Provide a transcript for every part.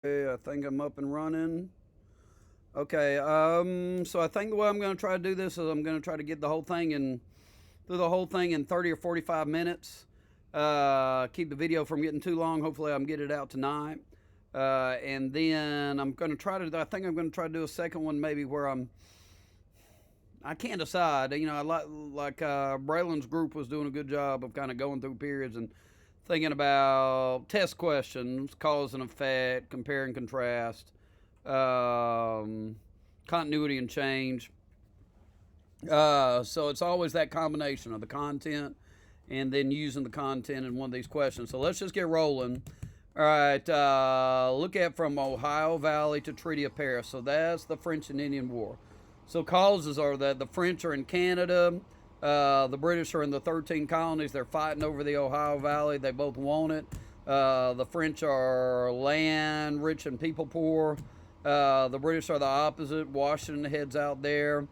I think I'm up and running. Okay, so I think the way I'm going to try to do this is I'm going to try to get the whole thing in through the whole thing in 30 or 45 minutes. Keep the video from getting too long. Hopefully, I'm get it out tonight. And then I'm going to try to. I think I'm going to try to do a second one maybe where I can't decide. You know, I like Braylon's group was doing a good job of kind of going through periods and thinking about test questions, cause and effect, compare and contrast, um, continuity and change. So it's always that combination of the content and then using the content in one of these questions. So let's just get rolling. All right, look at from Ohio Valley to Treaty of Paris. So that's the French and Indian War. So causes are that the French are in Canada, the British are in the 13 colonies. They're fighting over the Ohio Valley. They both want it. The French are land rich and people poor. The British are the opposite. Washington heads out there.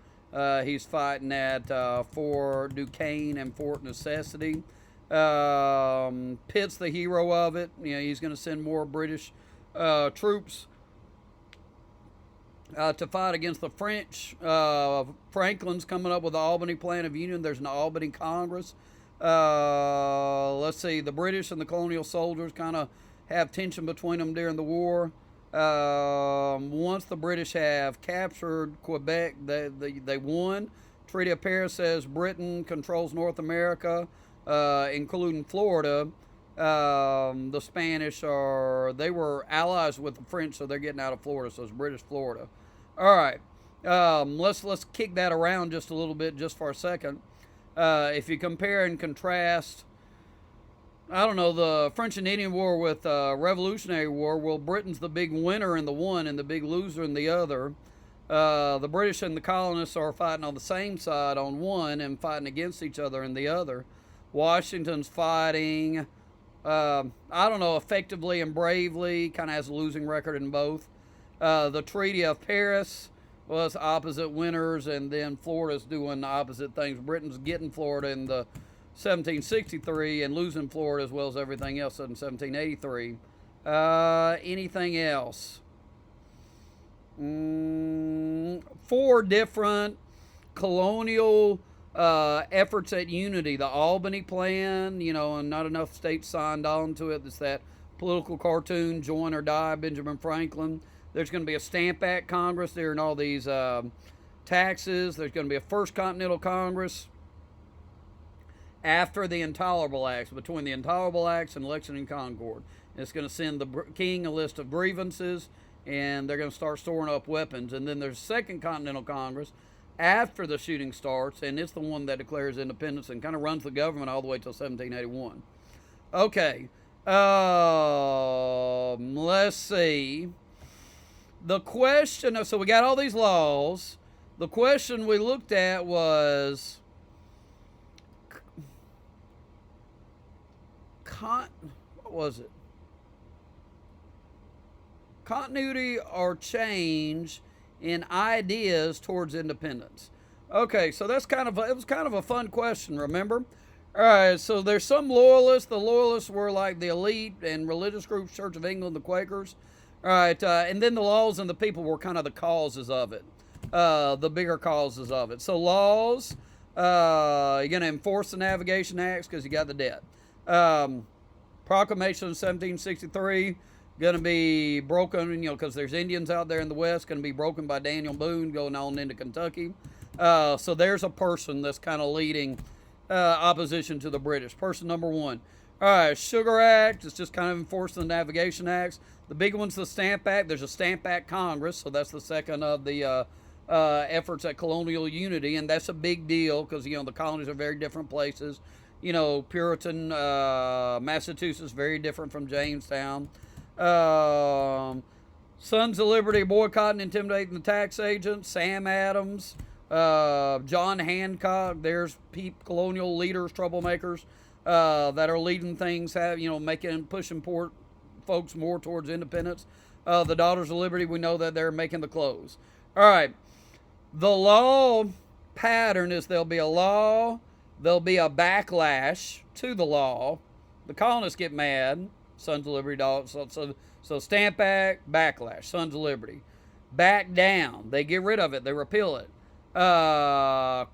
He's fighting at Fort Duquesne and Fort Necessity. Pitt's the hero of it. You know, he's going to send more British troops to fight against the French. Franklin's coming up with the Albany Plan of Union. There's an Albany Congress. Let's see, the British and the colonial soldiers kind of have tension between them during the war. Once the British have captured Quebec, they won. Treaty of Paris says Britain controls North America, including Florida. The Spanish they were allies with the French, so they're getting out of Florida. So it's British Florida. All right, let's kick that around just a little bit, just for a second. If you compare and contrast, I don't know, the French and Indian War with Revolutionary War. Well, Britain's the big winner in the one and the big loser in the other. The British and the colonists are fighting on the same side on one and fighting against each other in the other. Washington's fighting, I don't know, effectively and bravely, kind of has a losing record in both. The Treaty of Paris was opposite winners, and then Florida's doing the opposite things. Britain's getting Florida in the 1763 and losing Florida as well as everything else in 1783. Anything else? Four different colonial efforts at unity. The Albany Plan, you know, and not enough states signed on to it. It's that political cartoon, Join or Die, Benjamin Franklin. There's going to be a Stamp Act Congress during all these taxes. There's going to be a First Continental Congress after the Intolerable Acts, between the Intolerable Acts and Lexington and Concord. It's going to send the king a list of grievances, and they're going to start storing up weapons. And then there's a Second Continental Congress after the shooting starts, and it's the one that declares independence and kind of runs the government all the way till 1781. Okay, let's see. The question, so we got all these laws. The question we looked at was what was it? Continuity or change in ideas towards independence. Okay, so it was kind of a fun question, remember? All right, so there's some loyalists. The loyalists were like the elite and religious groups, Church of England, the Quakers. All right, and then the laws and the people were kind of the causes of it, the bigger causes of it. So laws, you're going to enforce the Navigation Acts because you got the debt. Proclamation of 1763, going to be broken, you know, because there's Indians out there in the West, going to be broken by Daniel Boone going on into Kentucky. So there's a person that's kind of leading opposition to the British. Person number one. All right, Sugar Act, it's just kind of enforcing the Navigation Acts. The big one's the Stamp Act. There's a Stamp Act Congress, so that's the second of the efforts at colonial unity, and that's a big deal because, you know, the colonies are very different places. You know, Puritan Massachusetts, very different from Jamestown. Sons of Liberty boycotting, intimidating the tax agents. Sam Adams, John Hancock. There's colonial leaders, troublemakers that are leading things, pushing folks more towards independence. The Daughters of Liberty, we know that they're making the clothes. All right. The law pattern is there'll be a law, there'll be a backlash to the law. The colonists get mad. Sons of Liberty, So Stamp Act, backlash, Sons of Liberty. Back down, they get rid of it, they repeal it. Crackdown,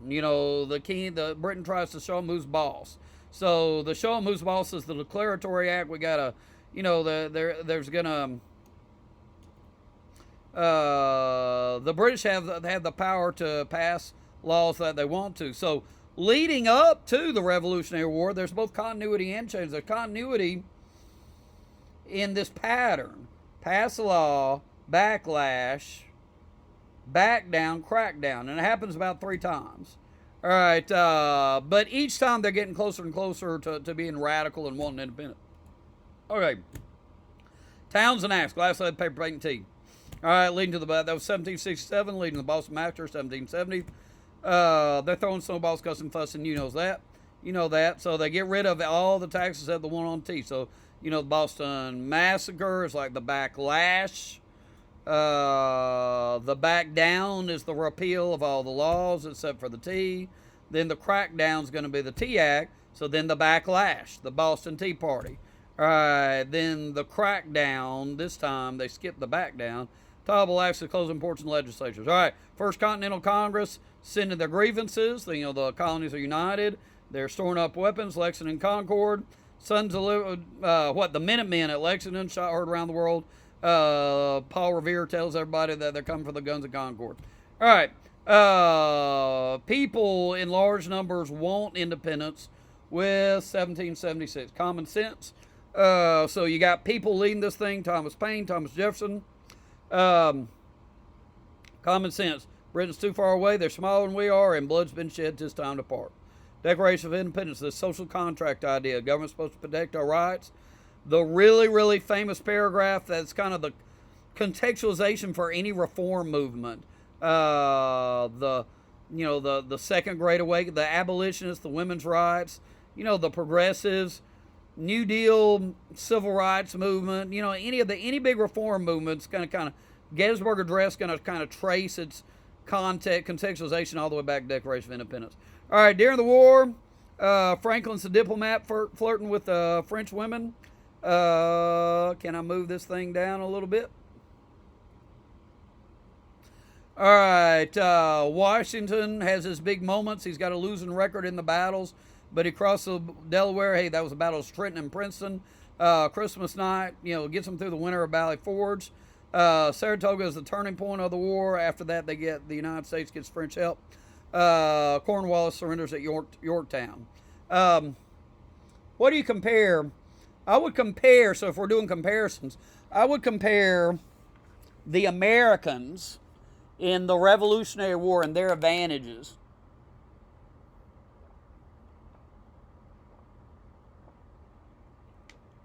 the Britain tries to show them who's boss. So the show them who's boss is the Declaratory Act. We gotta, there's gonna. The British have the power to pass laws that they want to. So leading up to the Revolutionary War, there's both continuity and change. There's continuity in this pattern: pass a law, backlash, back down, crackdown, and it happens about 3 times. All right, but each time they're getting closer and closer to being radical and wanting independence. Okay, Townsend Acts, glass, lead, paper, paint, and tea. All right, leading to that was 1767, leading to the Boston Massacre, 1770. They're throwing snowballs, cussing, fussing. You know that. So they get rid of all the taxes except the one on tea. So the Boston Massacre is like the backlash. The back down is the repeal of all the laws except for the tea. Then the crackdown is going to be the Tea Act. So then the backlash, the Boston Tea Party. All right, then the crackdown. This time they skipped the back down. Tolerable acts of closing ports and legislatures. All right, First Continental Congress sending their grievances. The colonies are united. They're storing up weapons. Lexington, Concord. Sons of the Minutemen at Lexington, shot heard around the world. Paul Revere tells everybody that they're coming for the guns at Concord. All right, people in large numbers want independence with 1776. Common sense. So you got people leading this thing: Thomas Paine, Thomas Jefferson. Common sense. Britain's too far away. They're smaller than we are, and blood's been shed. 'Tis time to part. Declaration of Independence. This social contract idea. Government's supposed to protect our rights. The really, really famous paragraph that's kind of the contextualization for any reform movement. The Second Great Awakening, the abolitionists, the women's rights. The progressives. New Deal, civil rights movement, any big reform movement's going to kind of, Gettysburg Address going to kind of trace its contextualization all the way back to Declaration of Independence. All right, during the war, Franklin's a diplomat flirting with French women. Can I move this thing down a little bit? All right, Washington has his big moments. He's got a losing record in the battles, but he crossed the Delaware. Hey, that was the Battle of Trenton and Princeton. Christmas night, gets them through the winter of Valley Forge. Saratoga is the turning point of the war. After that, the United States gets French help. Cornwallis surrenders at Yorktown. What do you compare? I would compare, so if we're doing comparisons, I would compare the Americans in the Revolutionary War and their advantages.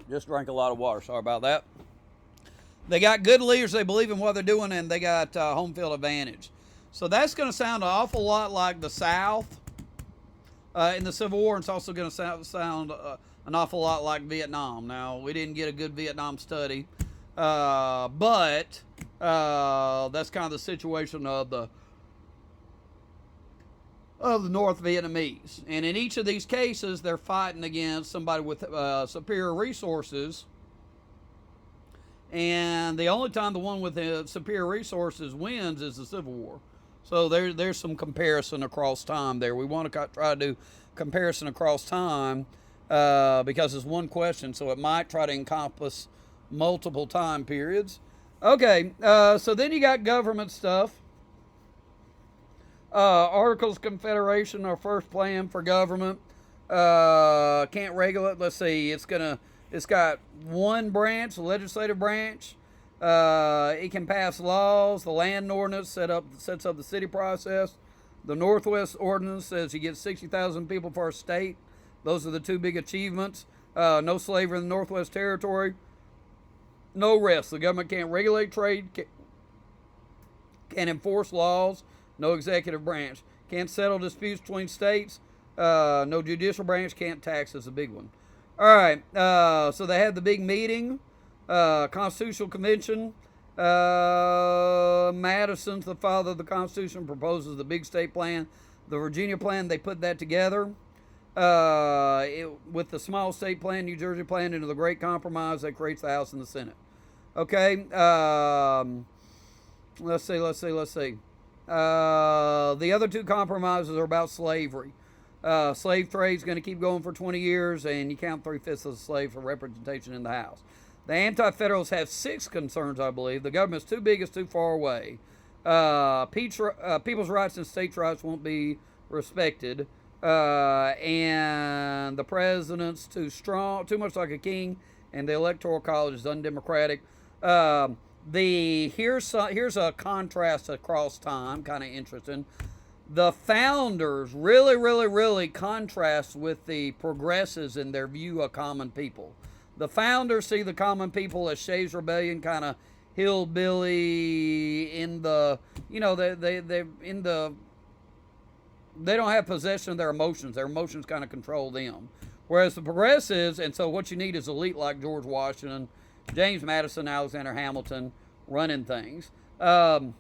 Just drank a lot of water. Sorry about that. They got good leaders. They believe in what they're doing, and they got home field advantage. So that's going to sound an awful lot like the South in the Civil War. It's also going to sound an awful lot like Vietnam. Now, we didn't get a good Vietnam study, but that's kind of the situation of the North Vietnamese. And in each of these cases, they're fighting against somebody with superior resources. And the only time the one with the superior resources wins is the Civil War. So there's some comparison across time there. We want to try to do comparison across time because it's one question, so it might try to encompass multiple time periods. Okay, so then you got government stuff. Articles of Confederation, our first plan for government. Can't regulate. Let's see. It's got one branch, the legislative branch. It can pass laws. The land ordinance sets up the city process. The Northwest ordinance says you get 60,000 people for a state. Those are the two big achievements. No slavery in the Northwest Territory. No rest. The government can't regulate trade. Can't enforce laws. No executive branch. Can't settle disputes between states. No judicial branch. Can't tax is a big one. All right. So they had the big meeting. Constitutional Convention. Madison's the father of the Constitution, proposes the big state plan. The Virginia plan, they put that together. with the small state plan, New Jersey plan, into the great compromise that creates the House and the Senate. Okay. Let's see. The other two compromises are about slavery. Slave trade is going to keep going for 20 years, and you count 3/5 of the slaves for representation in the House. The Anti-Federalists have 6 concerns, I believe. The government's too big, it's too far away. People's rights and states' rights won't be respected. And the president's too strong, too much like a king, and the electoral college is undemocratic. Here's a contrast across time, kind of interesting. The founders really contrast with the progressives in their view of common people. The founders see the common people as Shays' Rebellion, kind of hillbilly in the, they don't have possession of their emotions. Their emotions kind of control them. Whereas the progressives, and so what you need is elite like George Washington, James Madison, Alexander Hamilton running things. And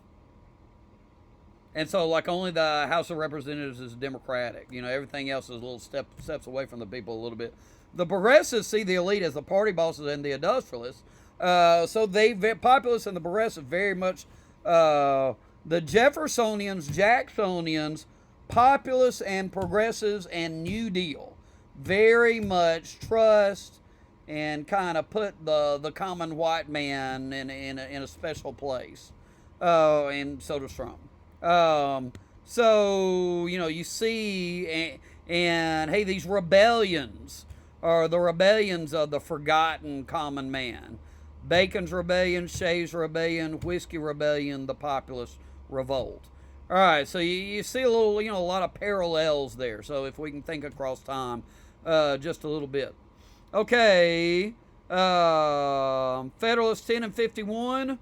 so like only the House of Representatives is Democratic. Everything else is a little steps away from the people a little bit. The progressives see the elite as the party bosses and the industrialists. So populists and the progressives very much, the Jeffersonians, Jacksonians, populists and progressives and New Deal very much trust and kind of put the common white man in a special place. And so does Trump. So you see, and hey, these rebellions are the rebellions of the forgotten common man. Bacon's Rebellion, Shays' Rebellion, Whiskey Rebellion, the Populist Revolt. All right, so you see a little, a lot of parallels there. So if we can think across time, just a little bit. Okay, Federalist 10 and 51.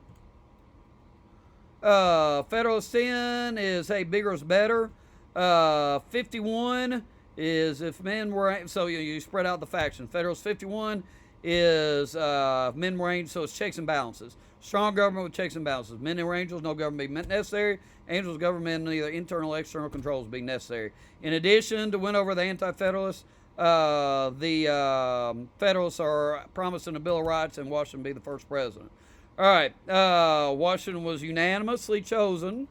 Federalist 10 is, hey, bigger is better. 51 is if men were, so you spread out the factions. Federalist 51 is men were angels, so it's checks and balances. Strong government with checks and balances. Men were angels, no government being necessary. Angels, government, neither internal or external controls being necessary. In addition, to win over the Anti-Federalists, the Federalists are promising a Bill of Rights and Washington be the first president. All right, Washington was unanimously chosen.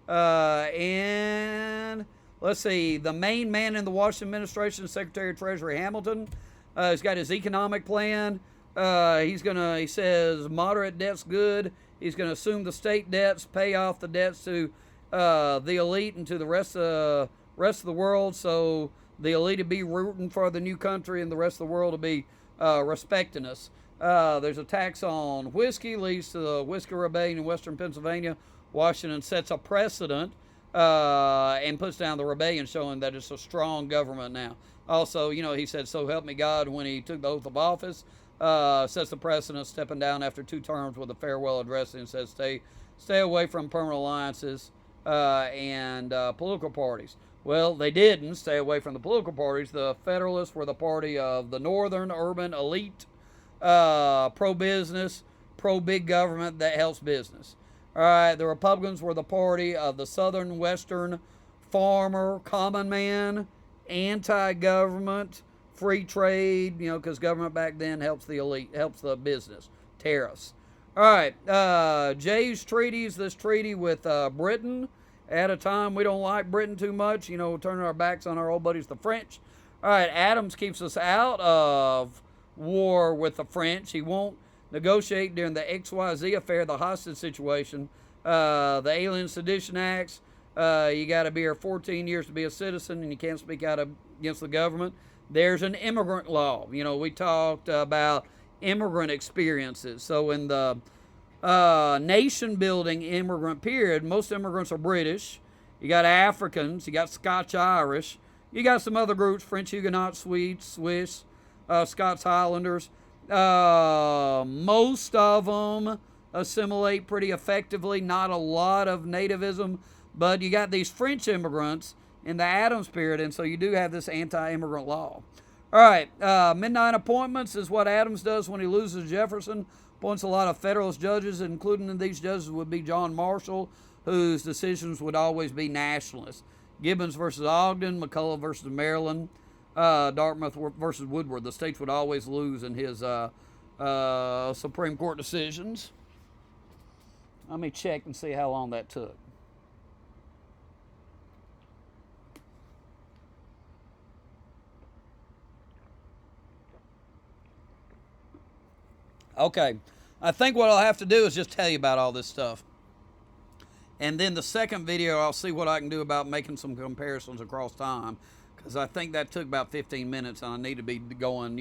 And let's see, the main man in the Washington administration, Secretary of Treasury Hamilton, he's got his economic plan. He says moderate debt's good. He's going to assume the state debts, pay off the debts to the elite and to the rest of the world. So the elite will be rooting for the new country, and the rest of the world will be respecting us. There's a tax on whiskey, leads to the Whiskey Rebellion in Western Pennsylvania. Washington sets a precedent and puts down the rebellion, showing that it's a strong government now. Also, he said, "So help me God," when he took the oath of office. Sets the precedent, stepping down after 2 terms with a farewell address, and says, "Stay away from permanent alliances and political parties." Well, they didn't stay away from the political parties. The Federalists were the party of the northern urban elite, pro-business, pro-big government that helps business. All right, the Republicans were the party of the southern western farmer, common man, anti-government, free trade, because government back then helps the elite, helps the business, tariffs. All right, Jay's treaties, this treaty with Britain, at a time we don't like Britain too much, turning our backs on our old buddies, the French. All right, Adams keeps us out of war with the French. He won't negotiate during the XYZ affair, the hostage situation, the Alien Sedition Acts. You got to be here 14 years to be a citizen, and you can't speak out against the government. There's an immigrant law. We talked about immigrant experiences. So in the nation-building immigrant period, most immigrants are British. You got Africans. You got Scotch-Irish. You got some other groups, French Huguenots, Swedes, Swiss, Scots Highlanders. Most of them assimilate pretty effectively. Not a lot of nativism. But you got these French immigrants in the Adams period, and so you do have this anti-immigrant law. All right, midnight appointments is what Adams does when he loses Jefferson. Appoints a lot of Federalist judges, including these judges would be John Marshall, whose decisions would always be nationalist. Gibbons versus Ogden, McCulloch versus Maryland. Dartmouth versus Woodward. The states would always lose in his Supreme Court decisions. Let me check and see how long that took. Okay, I think what I'll have to do is just tell you about all this stuff. And then the second video, I'll see what I can do about making some comparisons across time. Because I think that took about 15 minutes, and I need to be going,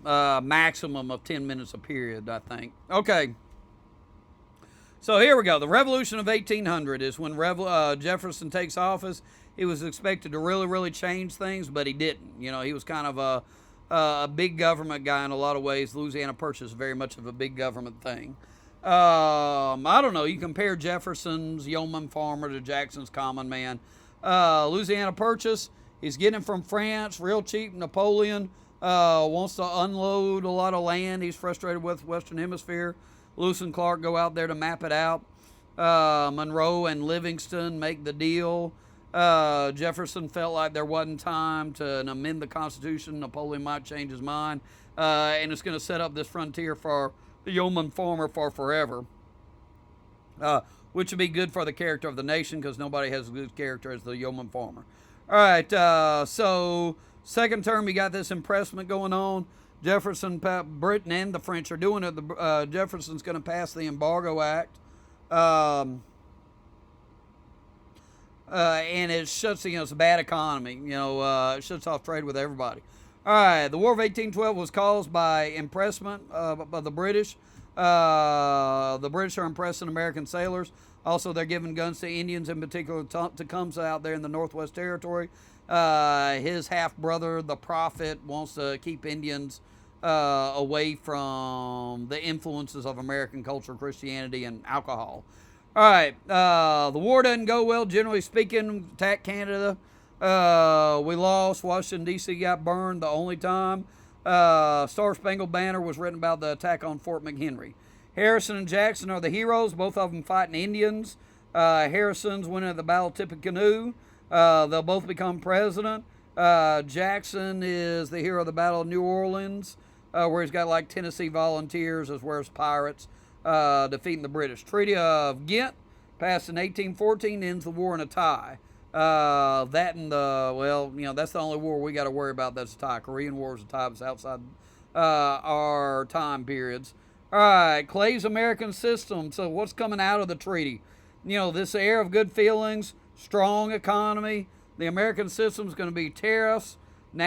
maximum of 10 minutes a period, I think. Okay. So here we go. The Revolution of 1800 is when Jefferson takes office. He was expected to really, really change things, but he didn't. He was kind of a big government guy in a lot of ways. Louisiana Purchase is very much of a big government thing. I don't know. You compare Jefferson's yeoman farmer to Jackson's common man. Louisiana Purchase, he's getting it from France, real cheap. Napoleon wants to unload a lot of land. He's frustrated with Western Hemisphere. Lewis and Clark go out there to map it out. Monroe and Livingston make the deal. Jefferson felt like there wasn't time to amend the Constitution. Napoleon might change his mind. And it's going to set up this frontier for the yeoman farmer for forever. Which would be good for the character of the nation because nobody has a good character as the yeoman farmer. All right, so second term, you got this impressment going on. Jefferson, Britain, and the French are doing it. Jefferson's going to pass the Embargo Act. And it shuts, it's a bad economy. It shuts off trade with everybody. All right, the War of 1812 was caused by impressment by the British. The British are impressing American sailors. Also, they're giving guns to Indians, in particular Tecumseh out there in the Northwest Territory. His half-brother, the Prophet, wants to keep Indians away from the influences of American culture, Christianity, and alcohol. All right, the war doesn't go well, generally speaking. Attack Canada. We lost. Washington, D.C. got burned the only time. Star Spangled Banner was written about the attack on Fort McHenry. Harrison and Jackson are the heroes, both of them fighting Indians. Harrison's winning at the Battle of Tippecanoe. They'll both become president. Jackson is the hero of the Battle of New Orleans, where he's got like Tennessee Volunteers as well as pirates defeating the British. Treaty of Ghent, passed in 1814, ends the war in a tie. That and that's the only war we got to worry about that's a tie. Korean War is a tie. It's outside our time periods. All right, Clay's American System. So what's coming out of the treaty? This air of good feelings, strong economy. The American system is going to be tariffs,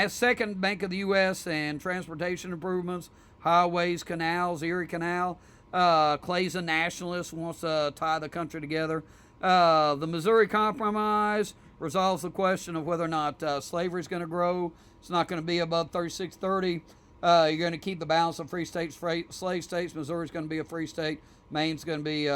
second Bank of the U.S. and transportation improvements, highways, canals, Erie Canal. Clay's a nationalist, wants to tie the country together. The Missouri Compromise resolves the question of whether or not slavery is going to grow. It's not going to be above 3630. You're going to keep the balance of free states, slave states. Missouri's going to be a free state. Missouri's going to be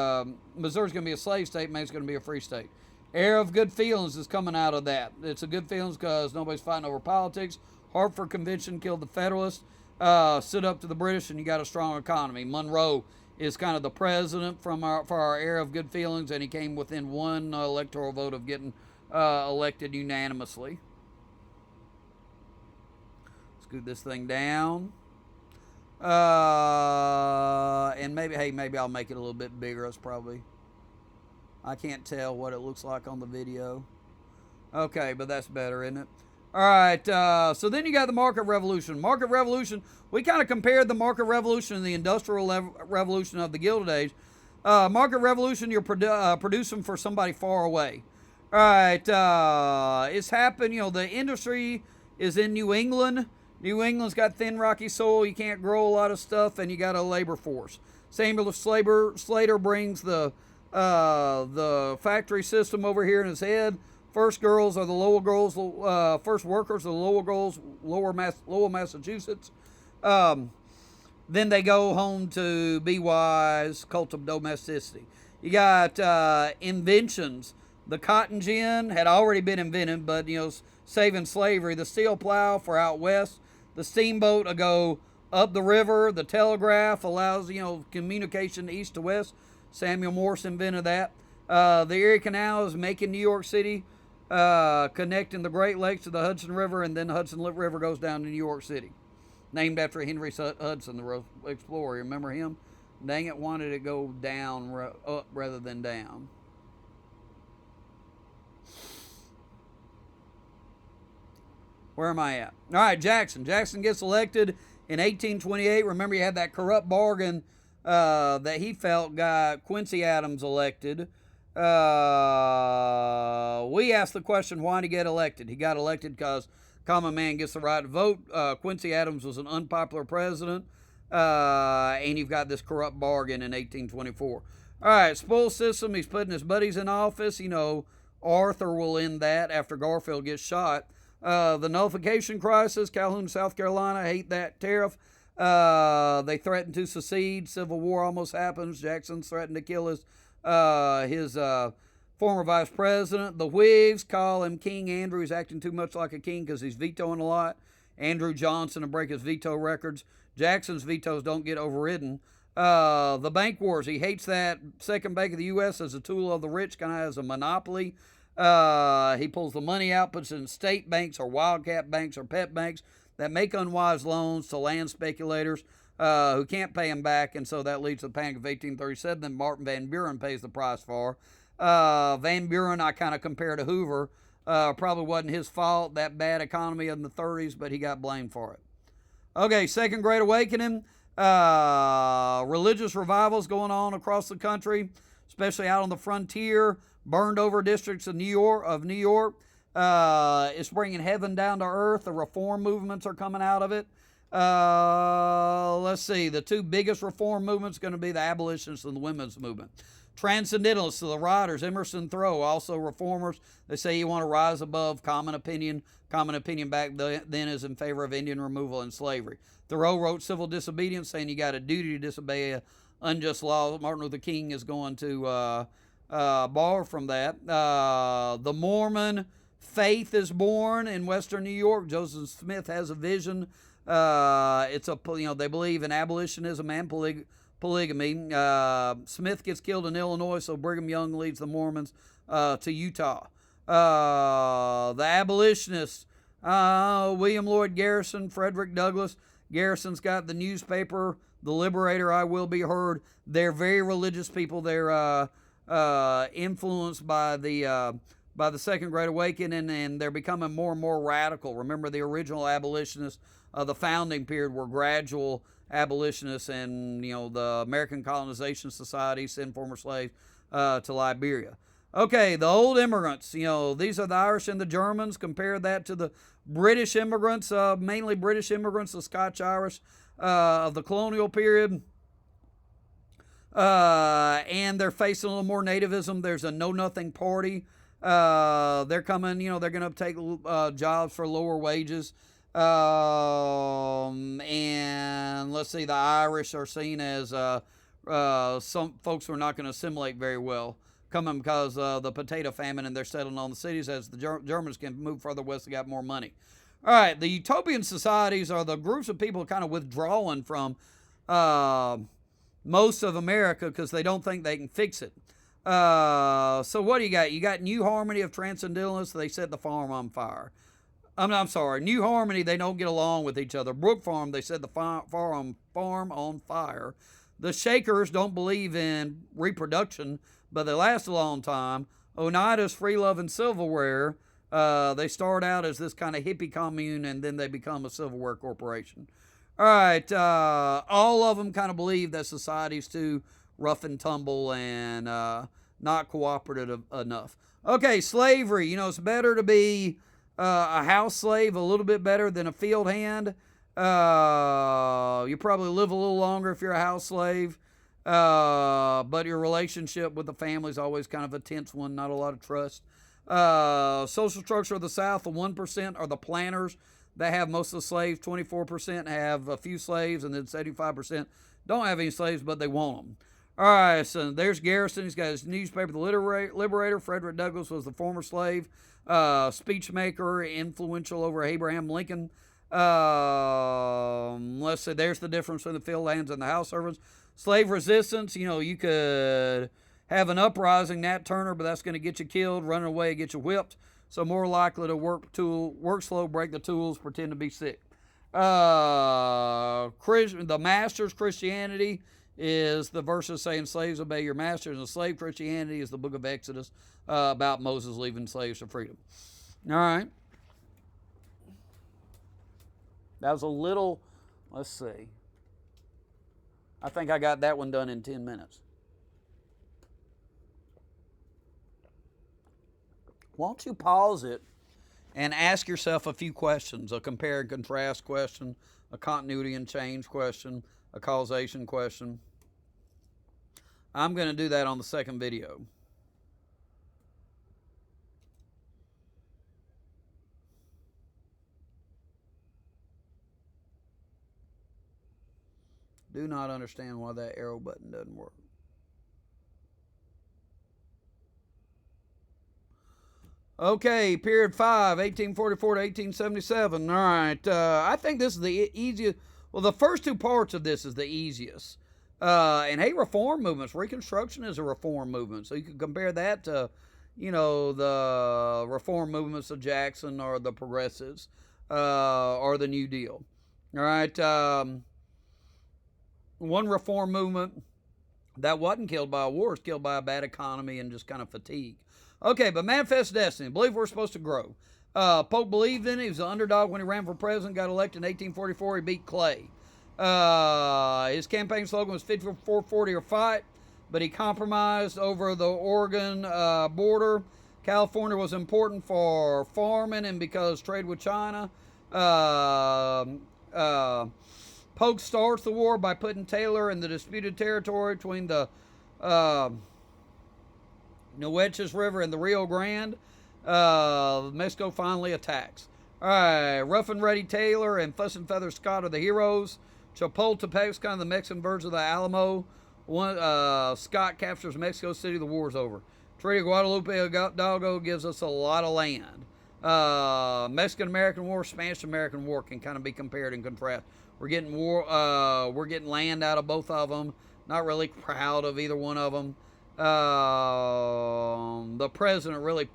a slave state. Maine's going to be a free state. Air of good feelings is coming out of that. It's a good feelings because nobody's fighting over politics. Hartford Convention killed the Federalists. Stood up to the British, and you got a strong economy. Monroe is kind of the president for our air of good feelings, and he came within one electoral vote of getting elected unanimously. Scoot this thing down. And maybe I'll make it a little bit bigger. That's probably, I can't tell what it looks like on the video. Okay, but that's better, isn't it? All right, so then you got the market revolution. Market revolution, we kind of compared the market revolution and the industrial revolution of the Gilded Age. Market revolution, you're producing for somebody far away. All right, it's happened, the industry is in New England. New England's got thin, rocky soil. You can't grow a lot of stuff, and you got a labor force. Samuel Slater brings the factory system over here in his head. First girls are the Lowell girls. First workers are the Lowell girls, Lowell, Massachusetts. Then they go home to be wise, cult of domesticity. You got inventions. The cotton gin had already been invented, but saving slavery. The steel plow for out west. The steamboat to go up the river. The telegraph allows communication east to west. Samuel Morse invented that. The Erie Canal is making New York City connecting the Great Lakes to the Hudson River, and then the Hudson River goes down to New York City. Named after Henry Hudson, the explorer. Remember him? Dang it, wanted to go down, up rather than down. Where am I at? All right, Jackson. Jackson gets elected in 1828. Remember, you had that corrupt bargain that he felt got Quincy Adams elected. We asked the question, why did he get elected? He got elected because common man gets the right to vote. Quincy Adams was an unpopular president, and you've got this corrupt bargain in 1824. All right, spoil system. He's putting his buddies in office. Arthur will end that after Garfield gets shot. The nullification crisis, Calhoun, South Carolina, hate that tariff. They threatened to secede. Civil War almost happens. Jackson's threatened to kill his former vice president. The Whigs call him King Andrew. He's acting too much like a king because he's vetoing a lot. Andrew Johnson to break his veto records. Jackson's vetoes don't get overridden. The bank wars. He hates that second bank of the U.S. as a tool of the rich, kind of as a monopoly. He pulls the money out, puts it in state banks or wildcat banks or pet banks that make unwise loans to land speculators who can't pay them back, and so that leads to the Panic of 1837 that Martin Van Buren pays the price for. Van Buren I kind of compare to Hoover. Probably wasn't his fault, that bad economy in the 30s, but he got blamed for it. Okay, Second Great Awakening. Religious revivals going on across the country, especially out on the frontier, burned over districts of New York. It's bringing heaven down to earth. The reform movements are coming out of it. Let's see. The two biggest reform movements are going to be the abolitionists and the women's movement. Transcendentalists, the writers, Emerson, Thoreau, also reformers. They say you want to rise above common opinion. Common opinion back then is in favor of Indian removal and slavery. Thoreau wrote Civil Disobedience, saying you got a duty to disobey an unjust law. Martin Luther King is going to borrow from that. The Mormon faith is born in Western New York. Joseph Smith has a vision. They believe in abolitionism and polygamy. Smith gets killed in Illinois, so Brigham Young leads the Mormons to Utah. The abolitionists, William Lloyd Garrison, Frederick Douglass. Garrison's got the newspaper, The Liberator, I Will Be Heard. They're very religious people. They're influenced by the Second Great Awakening, and they're becoming more and more radical. Remember, the original abolitionists of the founding period were gradual abolitionists, and the American Colonization Society sent former slaves to Liberia. Okay, the old immigrants. These are the Irish and the Germans. Compare that to the British immigrants, mainly British immigrants, the Scotch-Irish of the colonial period. And they're facing a little more nativism. There's a know-nothing party. They're coming, they're going to take jobs for lower wages. And let's see, the Irish are seen as some folks who are not going to assimilate very well, coming because of the potato famine, and they're settling on the cities as the Germans can move further west. They got more money. All right, the utopian societies are the groups of people kind of withdrawing from most of America because they don't think they can fix it. So what do you got? You got New Harmony of Transcendentalists. They set the farm on fire. I'm sorry. New Harmony, they don't get along with each other. Brook Farm, they set the farm on fire. The Shakers don't believe in reproduction, but they last a long time. Oneida's Free Love and Silverware, they start out as this kind of hippie commune, and then they become a silverware corporation. All right, all of them kind of believe that society's too rough and tumble and not cooperative enough. Okay, slavery. It's better to be a house slave, a little bit better than a field hand. You probably live a little longer if you're a house slave, but your relationship with the family is always kind of a tense one, not a lot of trust. Social structure of the South, the 1% are the planters. They have most of the slaves. 24% have a few slaves, and then 75% don't have any slaves, but they want them. All right, so there's Garrison. He's got his newspaper, The Liberator. Frederick Douglass was the former slave, speechmaker, influential over Abraham Lincoln. Let's see, there's the difference between the field hands and the house servants. Slave resistance, you could have an uprising, Nat Turner, but that's going to get you killed. Running away, get you whipped. so more likely to work slow, break the tools, pretend to be sick. The master's Christianity is the verses saying slaves obey your masters, and slave Christianity is the book of Exodus about Moses leaving slaves to freedom. All right. That was a little, let's see. I think I got that one done in 10 minutes. Why don't you pause it and ask yourself a few questions, a compare and contrast question, a continuity and change question, a causation question. I'm going to do that on the second video. Do not understand why that arrow button doesn't work. Okay, period 5, 1844 to 1877. All right, I think this is the easiest. Well, the first two parts of this is the easiest. And hey, reform movements. Reconstruction is a reform movement. So you can compare that to, the reform movements of Jackson or the Progressives or the New Deal. All right. One reform movement that wasn't killed by a war is killed by a bad economy and just kind of fatigue. Okay, but manifest destiny. Believe we're supposed to grow. Polk believed in it. He was an underdog when he ran for president, got elected in 1844. He beat Clay. His campaign slogan was 54-40 or fight, but he compromised over the Oregon border. California was important for farming and because trade with China. Polk starts the war by putting Taylor in the disputed territory between the Nueces River and the Rio Grande. Mexico finally attacks. All right, Rough and Ready Taylor and Fuss and Feather Scott are the heroes. Chapultepec's kind of the Mexican version of the Alamo. Scott captures Mexico City. The war's over. Treaty of Guadalupe Hidalgo gives us a lot of land. Mexican-American War, Spanish-American War can kind of be compared and contrasted. We're getting land out of both of them. Not really proud of either one of them. The president really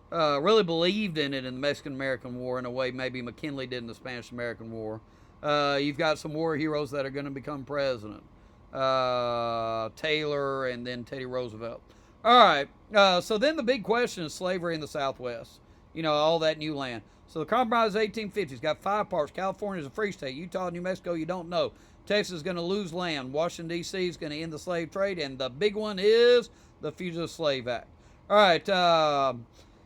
really believed in it in the Mexican-American War in a way maybe McKinley did in the Spanish-American War. You've got some war heroes that are going to become president. Taylor and then Teddy Roosevelt. All right. So then the big question is slavery in the Southwest. All that new land. So the compromise of 1850's got 5 parts. California is a free state. Utah, New Mexico, you don't know. Texas is going to lose land. Washington, D.C. is going to end the slave trade. And the big one is the Fugitive Slave Act. All right.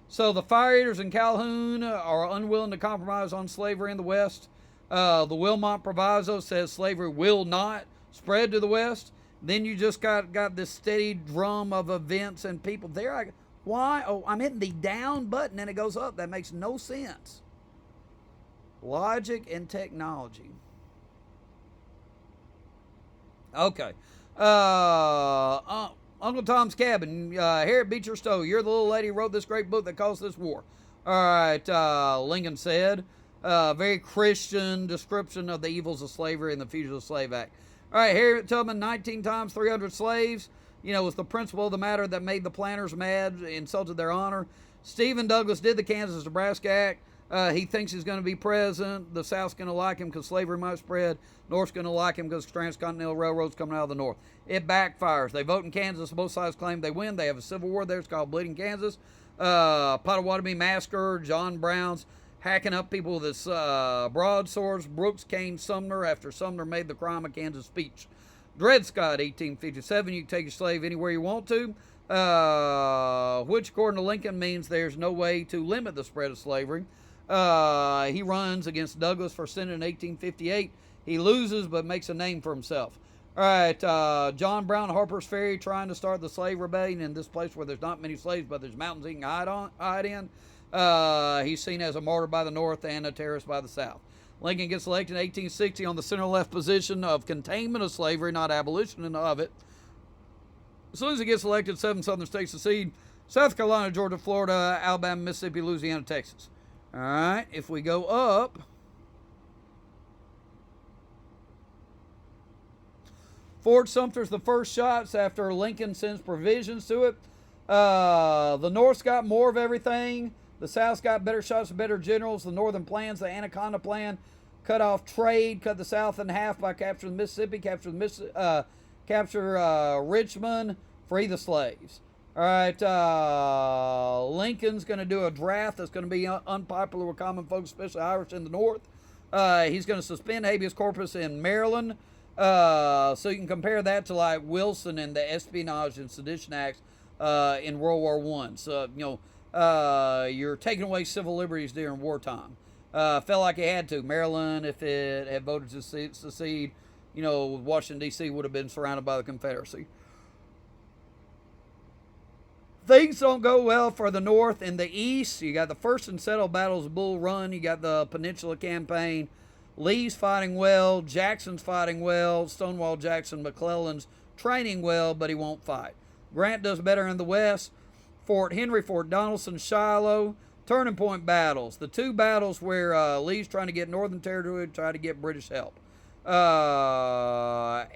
So the Fire Eaters in Calhoun are unwilling to compromise on slavery in the West. The Wilmot Proviso says slavery will not spread to the West. Then you just got this steady drum of events and people there. Why? Oh, I'm hitting the down button and it goes up. That makes no sense. Logic and technology. Okay. Uncle Tom's Cabin. Harriet Beecher Stowe. You're the little lady who wrote this great book that caused this war. All right. Lincoln said. Very Christian description of the evils of slavery and the Fugitive Slave Act. All right. Harriet Tubman, 19 times 300 slaves. Was the principle of the matter that made the planters mad, insulted their honor. Stephen Douglas did the Kansas-Nebraska Act. He thinks he's going to be president. The South's going to like him because slavery might spread. North's going to like him because transcontinental railroads coming out of the North. It backfires. They vote in Kansas. Both sides claim they win. They have a civil war there. It's called Bleeding Kansas. Pottawatomie Massacre. John Brown's hacking up people with his broadswords. Brooks caned Sumner after Sumner made the crime of Kansas speech. Dred Scott, 1857, you can take a slave anywhere you want to, which, according to Lincoln, means there's no way to limit the spread of slavery. He runs against Douglas for Senate in 1858. He loses, but makes a name for himself. All right, John Brown, Harper's Ferry, trying to start the slave rebellion in this place where there's not many slaves, but there's mountains he can hide in. He's seen as a martyr by the North and a terrorist by the South. Lincoln gets elected in 1860 on the center-left position of containment of slavery, not abolition of it. As soon as he gets elected, 7 southern states secede: South Carolina, Georgia, Florida, Alabama, Mississippi, Louisiana, Texas. All right, if we go up, Fort Sumter's the first shots after Lincoln sends provisions to it. The North's got more of everything. The South's got better shots and better generals. The Northern plans, the Anaconda plan, cut off trade, cut the South in half by capturing Mississippi, capture Richmond, free the slaves. All right, Lincoln's going to do a draft that's going to be unpopular with common folks, especially Irish in the North. He's going to suspend habeas corpus in Maryland. So you can compare that to like Wilson and the Espionage and Sedition Acts in World War I. So, you're taking away civil liberties during wartime. Felt like it had to. Maryland, if it had voted to secede, Washington, D.C. would have been surrounded by the Confederacy. Things don't go well for the North. In the East, you got the first and settled battles of Bull Run. You got the Peninsula Campaign. Lee's fighting well. Jackson's fighting well. Stonewall Jackson, McClellan's training well, but he won't fight. Grant does better in the West. Fort Henry, Fort Donelson, Shiloh. Turning point battles. The two battles where Lee's trying to get Northern Territory to try to get British help. And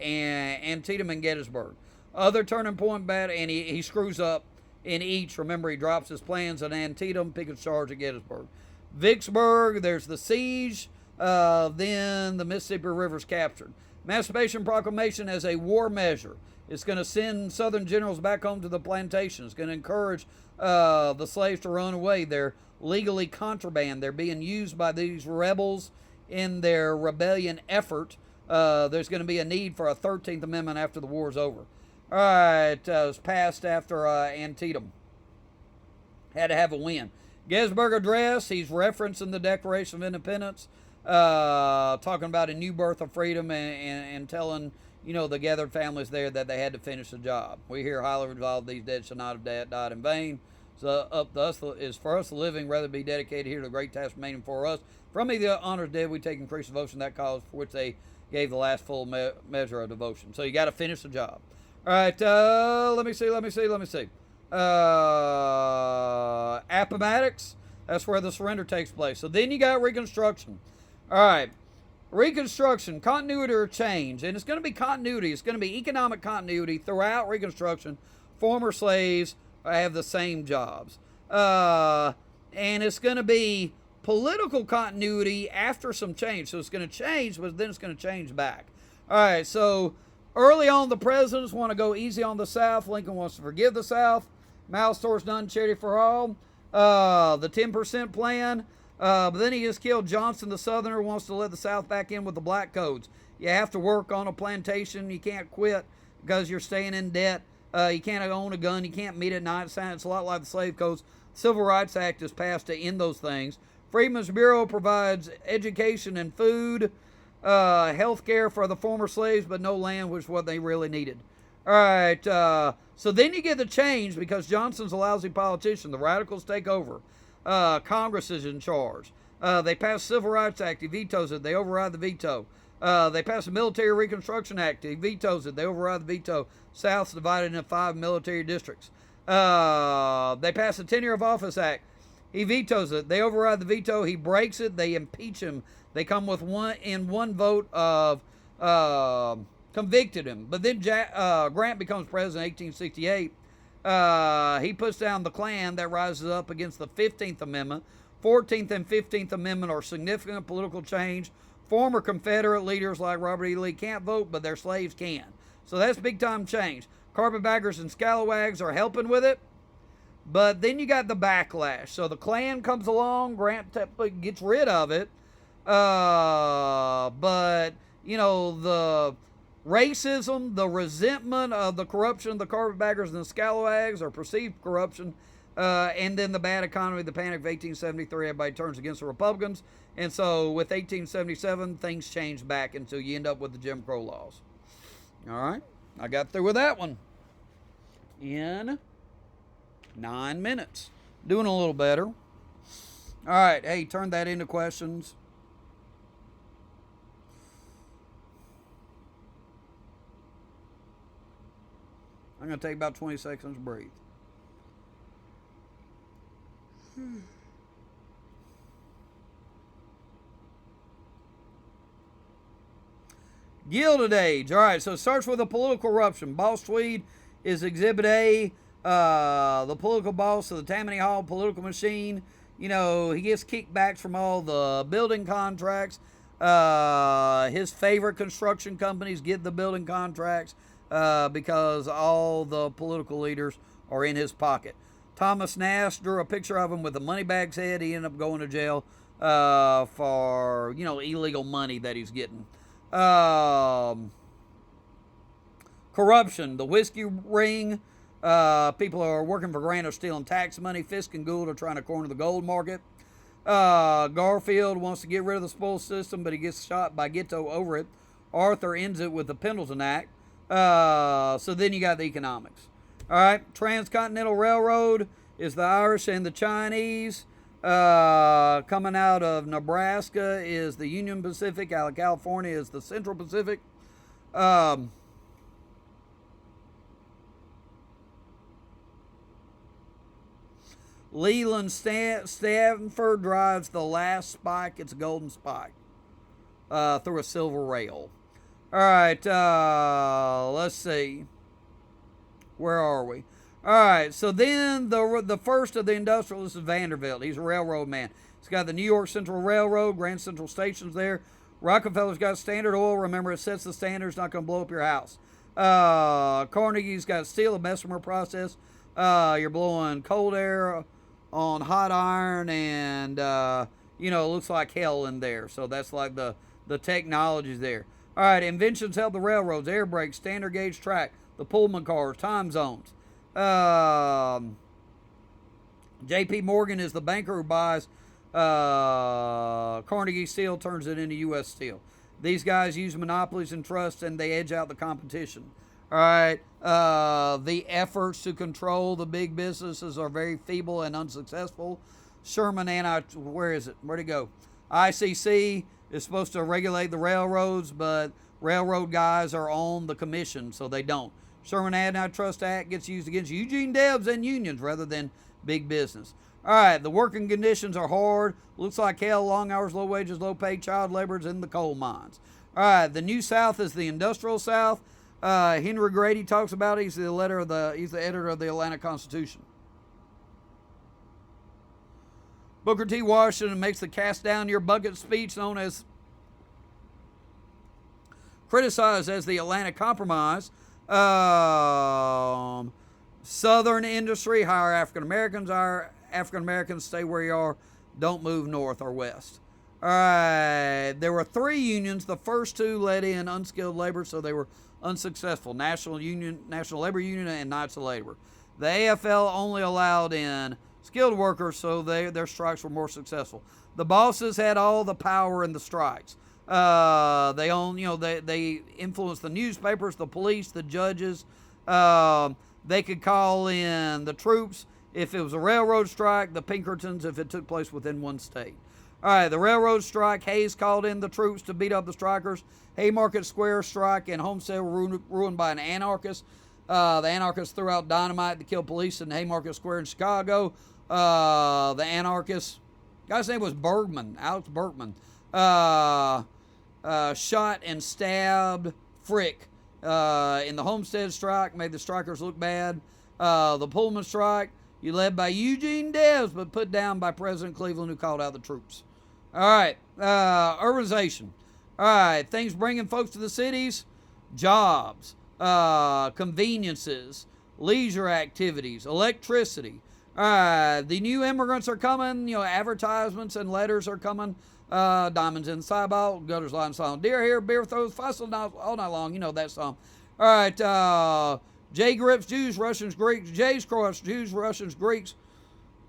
Antietam and Gettysburg. Other turning point battle, and he screws up in each. Remember, he drops his plans at Antietam, Pickett's charge at Gettysburg. Vicksburg, there's the siege. Then the Mississippi River's captured. Emancipation Proclamation as a war measure. It's going to send Southern generals back home to the plantations. It's going to encourage the slaves to run away. They're legally contraband. They're being used by these rebels in their rebellion effort. There's going to be a need for a 13th Amendment after the war's over. All right, it was passed after Antietam. Had to have a win. Gettysburg Address, he's referencing the Declaration of Independence, talking about a new birth of freedom and telling, the gathered families there that they had to finish the job. We here highly resolve these dead shall not have died in vain. So up to us is for us the living, rather be dedicated here to the great task remaining for us. From me the honors dead, we take increased devotion to that cause for which they gave the last full measure of devotion. So you got to finish the job. All right, let me see. Appomattox, that's where the surrender takes place. So then you got Reconstruction. All right, Reconstruction, continuity or change. And it's going to be continuity. It's going to be economic continuity throughout Reconstruction. Former slaves have the same jobs. And it's going to be political continuity after some change. So it's going to change, but then it's going to change back. All right, so early on, the presidents want to go easy on the South. Lincoln wants to forgive the South. Malice towards none, charity for all. The 10% plan. But then he just killed Johnson, the Southerner, wants to let the South back in with the black codes. You have to work on a plantation. You can't quit because you're staying in debt. You can't own a gun. You can't meet at night. It's a lot like the slave codes. Civil Rights Act is passed to end those things. Freedmen's Bureau provides education and food, health care for the former slaves, but no land, which is what they really needed. All right, so then you get the change because Johnson's a lousy politician. The radicals take over. Congress is in charge. They pass the Civil Rights Act. He vetoes it. They override the veto. They pass the Military Reconstruction Act. He vetoes it. They override the veto. South's divided into 5 military districts. They pass the Tenure of Office Act. He vetoes it. They override the veto. He breaks it. They impeach him. They come with one vote of convicted him. But then Grant becomes president in 1868. He puts down the Klan that rises up against the 15th Amendment. 14th and 15th Amendment are significant political change. Former Confederate leaders like Robert E. Lee can't vote, but their slaves can. So that's big time change. Carpetbaggers and scalawags are helping with it. But then you got the backlash. So the Klan comes along. Grant gets rid of it. But, the racism, the resentment of the corruption of the carpetbaggers and the scalawags, or perceived corruption, and then the bad economy, the panic of 1873, everybody turns against the Republicans. And so with 1877, things change back until you end up with the Jim Crow laws. All right, I got through with that one in 9 minutes. Doing a little better. All right, hey, turn that into questions. I'm going to take about 20 seconds to breathe. Gilded Age. All right, so it starts with a political eruption. Boss Tweed is Exhibit A. The political boss of the Tammany Hall political machine. He gets kickbacks from all the building contracts. His favorite construction companies get the building contracts because all the political leaders are in his pocket. Thomas Nash drew a picture of him with a moneybags head. He ended up going to jail for illegal money that he's getting. Corruption, the whiskey ring. People are working for Grant are stealing tax money. Fisk and Gould are trying to corner the gold market. Garfield wants to get rid of the spoil system, but he gets shot by Ghetto over it. Arthur ends it with the Pendleton Act. So then you got the economics. All right, Transcontinental Railroad is the Irish and the Chinese. Coming out of Nebraska is the Union Pacific. Out of California is the Central Pacific. Leland Stanford drives the last spike. It's a golden spike through a silver rail. All right, let's see. Where are we? All right, so then the first of the industrialists is Vanderbilt. He's a railroad man. He's got the New York Central Railroad, Grand Central Station's there. Rockefeller's got Standard Oil. Remember, it sets the standard. It's not going to blow up your house. Carnegie's got steel, a Bessemer process. You're blowing cold air on hot iron, and it looks like hell in there. So that's like the technology's there. All right, inventions help the railroads: air brakes, standard gauge track, the Pullman cars, time zones. J.P. Morgan is the banker who buys Carnegie Steel, turns it into U.S. Steel. These guys use monopolies and trusts, and they edge out the competition. All right, the efforts to control the big businesses are very feeble and unsuccessful. Sherman where is it? Where'd it go? ICC is supposed to regulate the railroads, but railroad guys are on the commission, so they don't. Sherman Antitrust Act gets used against Eugene Debs and unions rather than big business. All right, the working conditions are hard. Looks like hell, long hours, low wages, low pay, child labor is in the coal mines. All right, the New South is the industrial South. Henry Grady talks about it. He's the editor of the Atlanta Constitution. Booker T. Washington makes the cast down your bucket speech, known as criticized as the Atlanta Compromise. Southern industry, hire African Americans, stay where you are, don't move north or west. All right, there were 3 unions. The first 2 let in unskilled labor, so they were unsuccessful: National Labor Union, and Knights of Labor. The AFL only allowed in skilled workers, so their strikes were more successful. The bosses had all the power in the strikes. They influenced the newspapers, the police, the judges. They could call in the troops if it was a railroad strike, the Pinkertons if it took place within one state. All right, the railroad strike, Hayes called in the troops to beat up the strikers. Haymarket Square strike and Homestead were ruined by an anarchist. The anarchists threw out dynamite to kill police in Haymarket Square in Chicago. The anarchist, guy's name was Alex Bergman, shot and stabbed Frick in the Homestead strike, made the strikers look bad. The Pullman strike, led by Eugene Debs, but put down by President Cleveland, who called out the troops. All right, urbanization. All right, things bringing folks to the cities: jobs, conveniences, leisure activities, electricity. All right, the new immigrants are coming. Advertisements and letters are coming. Diamonds in the sidewalk, gutters line song, deer here, beer throws, fussing all night long. You know that song. All right, J grips Jews, Russians, Greeks. J's Croats, Jews, Russians, Greeks.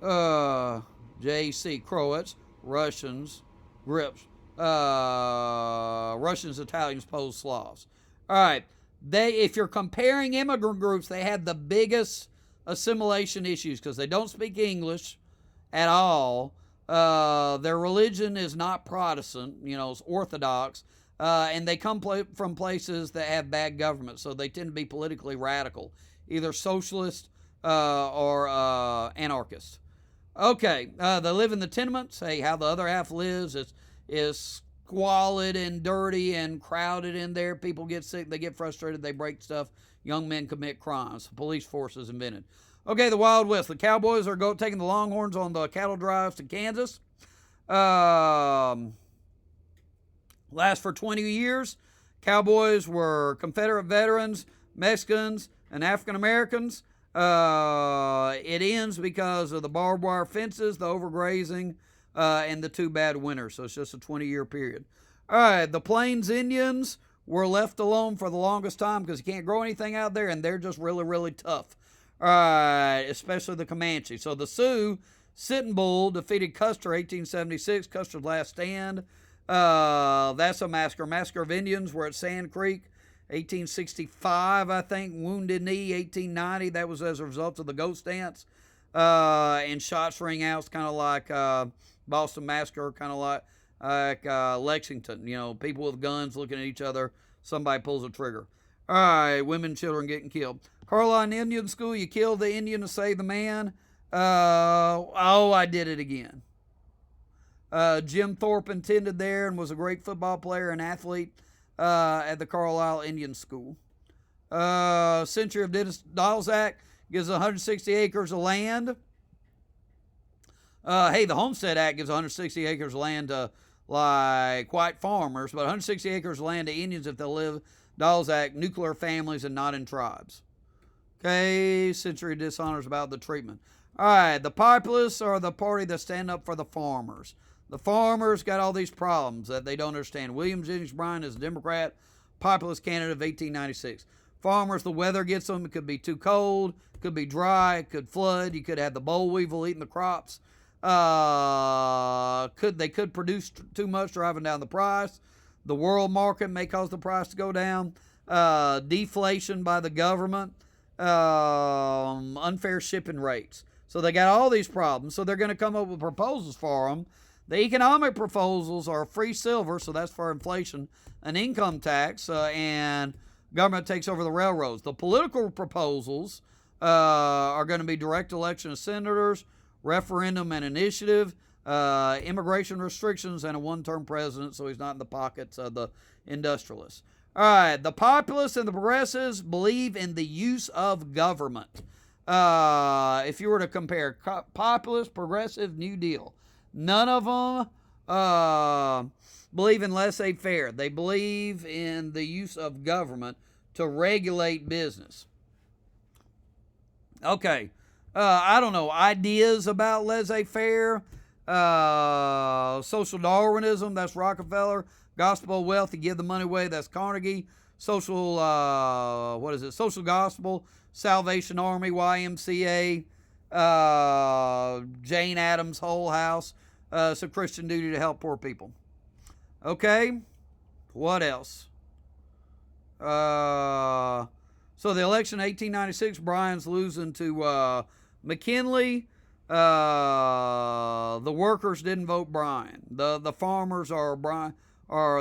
J.C. Croats, Russians, grips. Russians, Italians, Poles, Slavs. All right. If you're comparing immigrant groups, they had the biggest assimilation issues because they don't speak English at all. Their religion is not Protestant, it's Orthodox. And they come from places that have bad government, so they tend to be politically radical, either socialist or anarchist. Okay, they live in the tenements. Hey, how the other half lives is squalid and dirty and crowded in there. People get sick, they get frustrated, they break stuff. young men commit crimes. The police force is invented. Okay, the Wild West. The Cowboys are taking the Longhorns on the cattle drives to Kansas. Last for 20 years. Cowboys were Confederate veterans, Mexicans, and African Americans. It ends because of the barbed wire fences, the overgrazing, and the two bad winters. So it's just a 20-year period. All right, the Plains Indians were left alone for the longest time because you can't grow anything out there, and they're just really, really tough. All right, especially the Comanche. So the Sioux, Sitting Bull, defeated Custer 1876, Custer's last stand. That's a massacre. Massacre of Indians were at Sand Creek, 1865, I think. Wounded Knee, 1890. That was as a result of the ghost dance. And shots ring out, kind of like Boston Massacre, kind of like Lexington. You know, people with guns looking at each other. Somebody pulls a trigger. All right, women, children getting killed. Carolina Indian School, you kill the Indian to save the man. I did it again. Jim Thorpe attended there and was a great football player and athlete at the Carlisle Indian School. Century of Dawes Act gives 160 acres of land. The Homestead Act gives 160 acres of land to like white farmers, but 160 acres of land to Indians if they live. Dawes Act, nuclear families and not in tribes. Okay, Century dishonors about the treatment. All right, the Populists are the party that stand up for the farmers. The farmers got all these problems that they don't understand. William Jennings Bryan is a Democrat, populist candidate of 1896. Farmers, the weather gets them. It could be too cold, it could be dry, it could flood. You could have the boll weevil eating the crops. They could produce too much, driving down the price. The world market may cause the price to go down. Deflation by the government. Unfair shipping rates. So they got all these problems. So they're going to come up with proposals for them. The economic proposals are free silver, so that's for inflation, an income tax, and government takes over the railroads. The political proposals are going to be direct election of senators, referendum and initiative, immigration restrictions, and a one-term president, so he's not in the pockets of the industrialists. All right, the populists and the progressives believe in the use of government. If you were to compare populist, progressive, New Deal, none of them believe in laissez-faire. They believe in the use of government to regulate business. Okay, I don't know, ideas about laissez-faire, social Darwinism, that's Rockefeller, gospel of wealth, to give the money away, that's Carnegie, social gospel, Salvation Army, YMCA, Jane Addams, Whole House, it's a Christian duty to help poor people. Okay, what else? So the election in 1896, Bryan's losing to McKinley. The workers didn't vote Bryan. The farmers are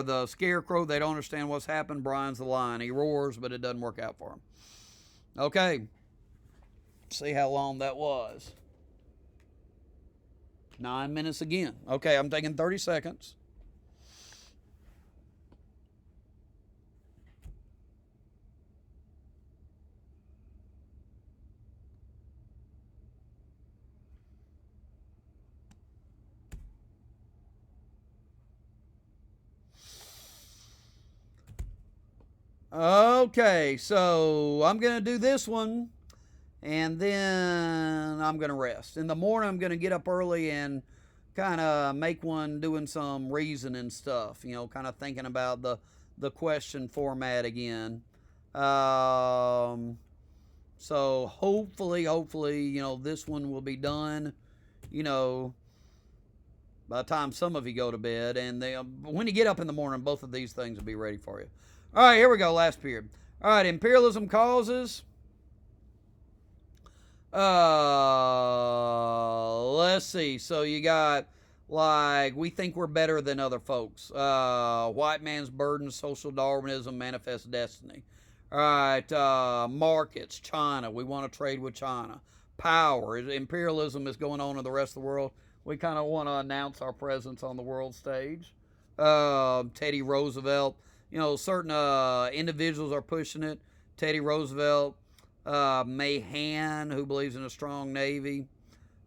the scarecrow. They don't understand what's happened. Bryan's the lion. He roars, but it doesn't work out for him. Okay. See how long that was. 9 minutes again. Okay, I'm taking 30 seconds. Okay, so I'm going to do this one, and then I'm going to rest. In the morning, I'm going to get up early and kind of make one doing some reasoning stuff, kind of thinking about the question format again. So hopefully, this one will be done, by the time some of you go to bed. And when you get up in the morning, both of these things will be ready for you. All right, here we go, last period. All right, imperialism causes. Let's see. So you got, we think we're better than other folks. White man's burden, social Darwinism, manifest destiny. All right, markets, China. We want to trade with China. Power. Imperialism is going on in the rest of the world. We kind of want to announce our presence on the world stage. Teddy Roosevelt. Certain individuals are pushing it. Teddy Roosevelt, Mahan, who believes in a strong Navy,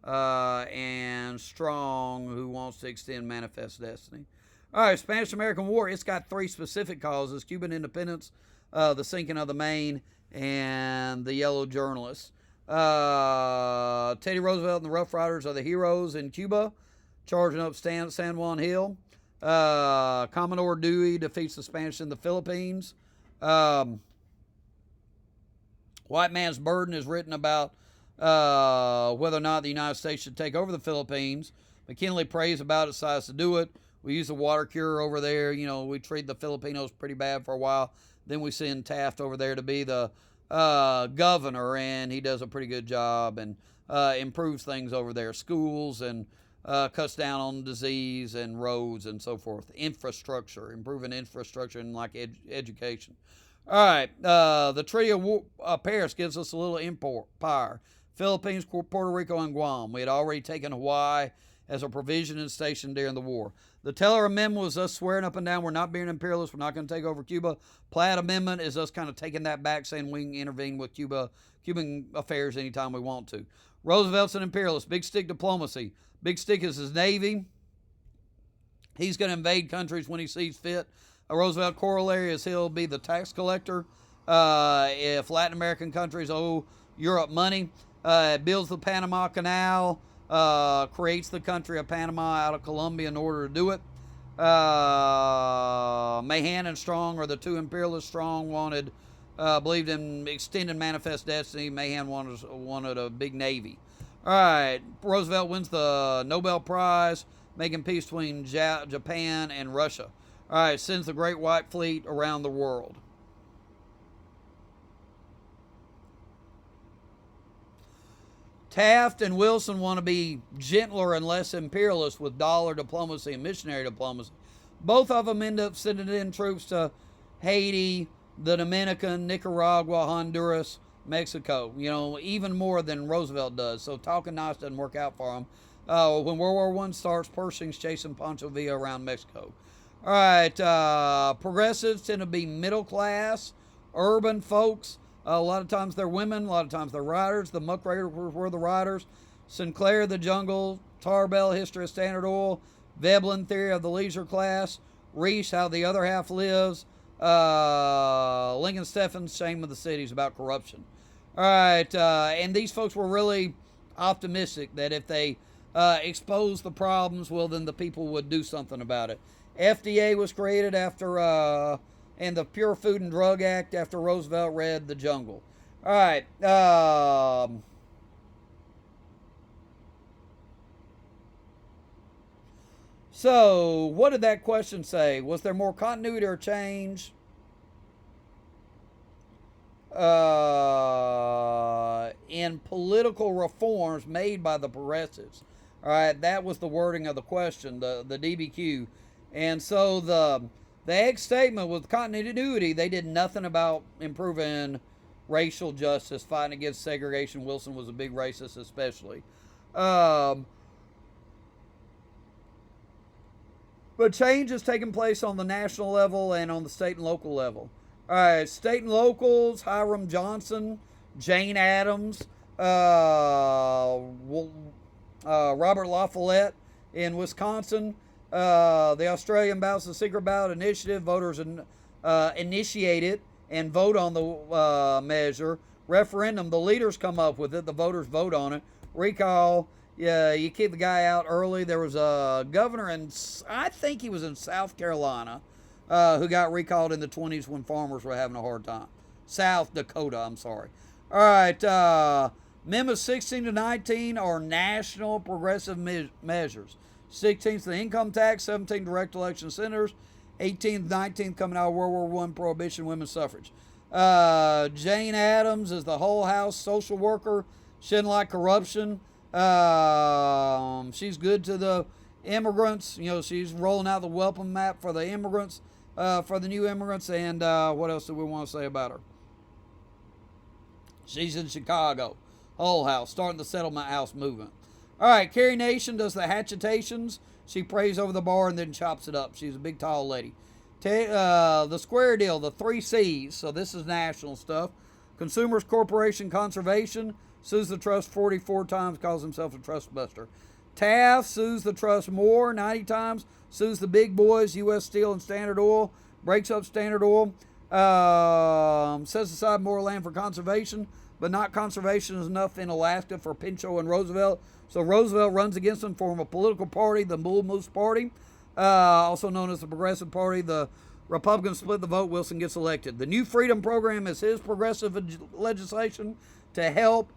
and Strong, who wants to extend manifest destiny. All right, Spanish-American War, it's got three specific causes: Cuban independence, the sinking of the Maine, and the Yellow Journalists. Teddy Roosevelt and the Rough Riders are the heroes in Cuba, charging up San Juan Hill. Commodore Dewey defeats the Spanish in the Philippines. White Man's Burden is written about whether or not the United States should take over the Philippines. McKinley prays about it, decides to do it. We use the water cure over there. You know, we treat the Filipinos pretty bad for a while. Then we send Taft over there to be the governor, and he does a pretty good job and improves things over there. Schools and cuts down on disease and roads and so forth. Infrastructure, improving infrastructure and like education. All right, the Treaty of Paris gives us a little empire. Philippines, Puerto Rico, and Guam. We had already taken Hawaii as a provisioning station during the war. The Teller Amendment was us swearing up and down we're not being imperialists, we're not going to take over Cuba. Platt Amendment is us kind of taking that back, saying we can intervene with Cuban affairs anytime we want to. Roosevelt's an imperialist. Big stick diplomacy. Big stick is his Navy. He's going to invade countries when he sees fit. A Roosevelt corollary is he'll be the tax collector. If Latin American countries owe Europe money, builds the Panama Canal, creates the country of Panama out of Colombia in order to do it. Mahan and Strong are the two imperialists. Strong believed in extended manifest destiny. Mahan wanted a big navy. All right, Roosevelt wins the Nobel Prize, making peace between Japan and Russia. All right, sends the Great White Fleet around the world. Taft and Wilson want to be gentler and less imperialist with dollar diplomacy and missionary diplomacy. Both of them end up sending in troops to Haiti, the Dominican, Nicaragua, Honduras, Mexico. You know, even more than Roosevelt does. So talking nice doesn't work out for them. When World War I starts, Pershing's chasing Pancho Villa around Mexico. All right, progressives tend to be middle class, urban folks. A lot of times they're women, a lot of times they're riders. The muckrakers were the riders. Sinclair, the jungle. Tarbell, history of Standard Oil. Veblen, theory of the leisure class. Reese, how the other half lives. Lincoln Steffens, shame of the cities, about corruption. All right, and these folks were really optimistic that if they exposed the problems, well, then the people would do something about it. FDA was created after, and the Pure Food and Drug Act after Roosevelt read The Jungle. All right. So, what did that question say? Was there more continuity or change? In political reforms made by the progressives. All right, that was the wording of the question, the DBQ. And so the egg statement was continuity. They did nothing about improving racial justice, fighting against segregation. Wilson was a big racist, especially. But change is taking place on the national level and on the state and local level. All right, state and locals: Hiram Johnson, Jane Addams, Robert La Follette in Wisconsin. The Australian Ballots, the Secret Ballot Initiative, voters initiate it and vote on the measure. Referendum, the leaders come up with it, the voters vote on it. Recall, you keep the guy out early. There was a governor, I think he was in South Carolina, who got recalled in the 20s when farmers were having a hard time. South Dakota, I'm sorry. All right, Amendments 16 to 19 are national progressive measures. 16th, the income tax. 17, direct election senators. 18th, 19th, coming out of World War I, prohibition, women's suffrage. Jane Addams is the whole house social worker. She didn't like corruption. She's good to the immigrants. You know, she's rolling out the welcome map for the immigrants, for the new immigrants. And what else do we want to say about her? She's in Chicago. Whole house, starting the settlement house movement. All right, Carrie Nation does the hatchetations. She prays over the bar and then chops it up. She's a big, tall lady. The square deal, the 3 C's. So this is national stuff. Consumers Corporation Conservation sues the trust 44 times, calls himself a trust buster. Taft sues the trust more, 90 times, sues the big boys, U.S. Steel and Standard Oil, breaks up Standard Oil, sets aside more land for conservation, but not conservation is enough in Alaska for Pinchot and Roosevelt. So Roosevelt runs against them, form a political party, the Bull Moose Party, also known as the Progressive Party. The Republicans split the vote. Wilson gets elected. The New Freedom Program is his progressive legislation to help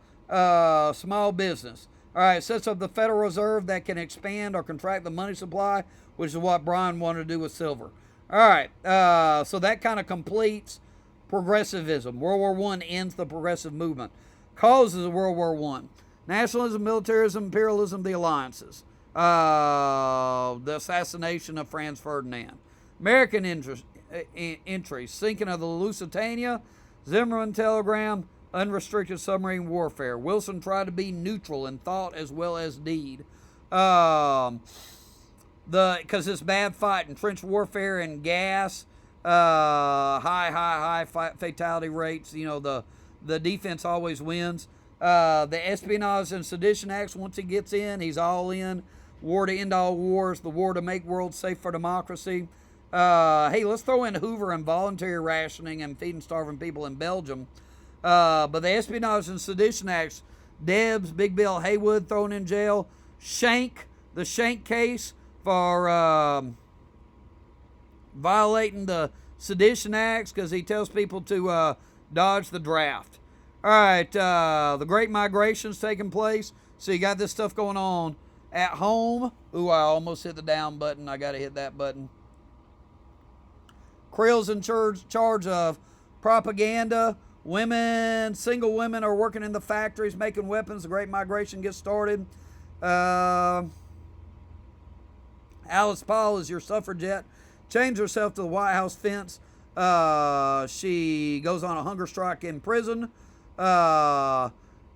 small business. All right, sets up the Federal Reserve that can expand or contract the money supply, which is what Brian wanted to do with silver. All right, so that kind of completes progressivism. World War I ends the progressive movement. Causes of World War I: nationalism, militarism, imperialism, the alliances, the assassination of Franz Ferdinand. American entries: sinking of the Lusitania, Zimmerman telegram, unrestricted submarine warfare. Wilson tried to be neutral in thought as well as deed. Because it's bad fighting, trench warfare and gas, high fatality rates. You know, the defense always wins. The Espionage and Sedition Acts, once he gets in, he's all in. War to end all wars, the war to make world safe for democracy. Hey, let's throw in Hoover and voluntary rationing and feeding starving people in Belgium. But the Espionage and Sedition Acts, Debs, Big Bill Haywood thrown in jail. Shank, the Shank case for violating the Sedition Acts because he tells people to dodge the draft. All right, the Great Migration's taking place. So you got this stuff going on at home. Ooh, I almost hit the down button. I got to hit that button. Crill's in charge of propaganda. Women, single women are working in the factories making weapons. The Great Migration gets started. Alice Paul is your suffragette. Chains herself to the White House fence. She goes on a hunger strike in prison.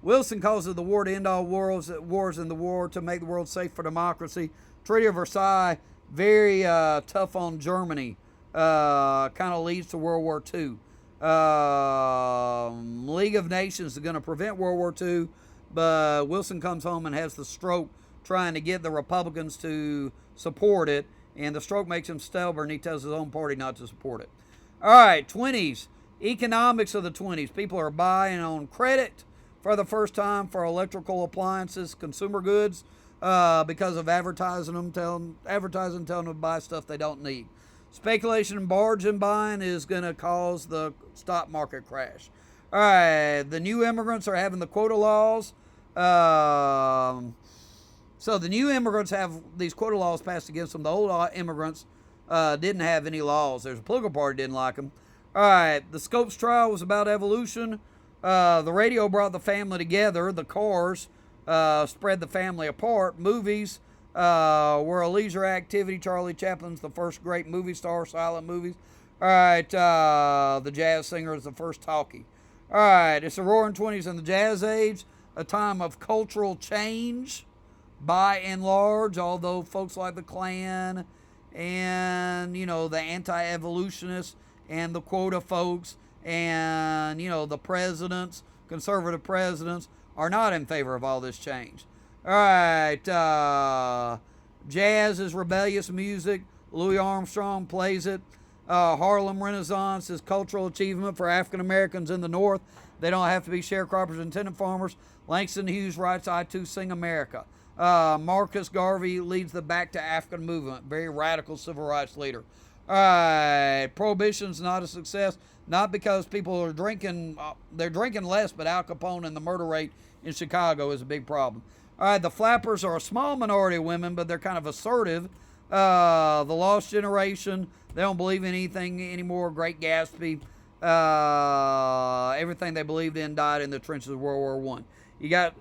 Wilson calls it the war to end all wars in the war to make the world safe for democracy. Treaty of Versailles, very tough on Germany. Kind of leads to World War II. League of Nations is going to prevent World War II, but Wilson comes home and has the stroke trying to get the Republicans to support it, and the stroke makes him stubborn. He tells his own party not to support it. All right, 20s. Economics of the 20s. People are buying on credit for the first time for electrical appliances, consumer goods, because of advertising, telling them to buy stuff they don't need. Speculation and bargain buying is going to cause the stock market crash. All right, the new immigrants are having the quota laws. So the new immigrants have these quota laws passed against them. The old immigrants didn't have any laws. There's a political party didn't like them. All right, the Scopes trial was about evolution. The radio brought the family together. The cars spread the family apart. Movies were a leisure activity. Charlie Chaplin's the first great movie star, silent movies. All right, the jazz singer is the first talkie. All right, it's the roaring 20s and the jazz age, a time of cultural change by and large, although folks like the Klan and, you know, the anti-evolutionists and the quota folks and, you know, the presidents, conservative presidents, are not in favor of all this change. All right, jazz is rebellious music. Louis Armstrong plays it. Harlem Renaissance is cultural achievement for African Americans in the North. They don't have to be sharecroppers and tenant farmers. Langston Hughes writes, I Too Sing America. Marcus Garvey leads the Back to African movement, very radical civil rights leader. All right, Prohibition's not a success, not because people are drinking, they're drinking less, but Al Capone and the murder rate in Chicago is a big problem. All right, the Flappers are a small minority of women, but they're kind of assertive. The Lost Generation, they don't believe in anything anymore. Great Gatsby, everything they believed in died in the trenches of World War I. You got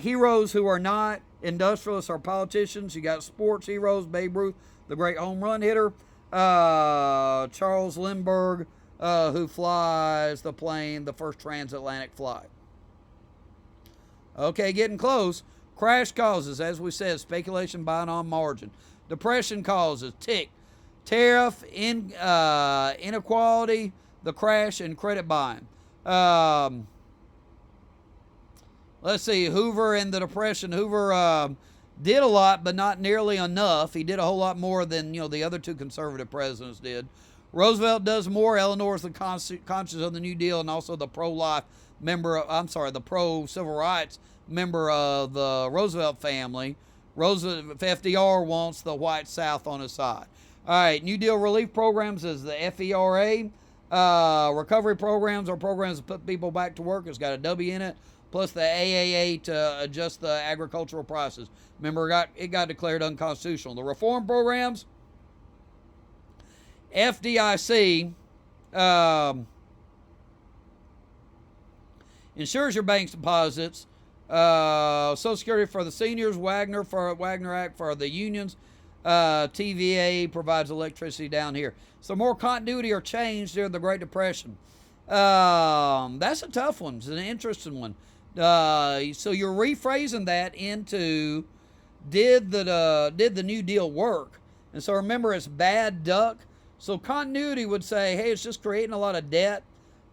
heroes who are not industrialists or politicians. You got sports heroes, Babe Ruth, the great home run hitter. Charles Lindbergh, who flies the plane, the first transatlantic flight. Okay, getting close. Crash causes, as we said, speculation buying on margin. Depression causes, tariff, inequality, the crash, and credit buying. Um, let's see, Hoover and the Depression. Hoover did a lot, but not nearly enough. He did a whole lot more than the other two conservative presidents did. Roosevelt does more. Eleanor is the conscious of the New Deal and also the pro-life member. The pro-civil rights member of the Roosevelt family. FDR wants the white South on his side. All right, New Deal relief programs is the FERA. Recovery programs are programs that put people back to work. It's got a W in it. Plus the AAA to adjust the agricultural prices. Remember, it got declared unconstitutional. The reform programs, FDIC, insures your bank's deposits. Social Security for the seniors, Wagner Act for the unions. TVA provides electricity down here. So more continuity or change during the Great Depression. That's a tough one. It's an interesting one. So you're rephrasing that into did the New Deal work? And so remember, it's bad duck. So continuity would say, hey, it's just creating a lot of debt.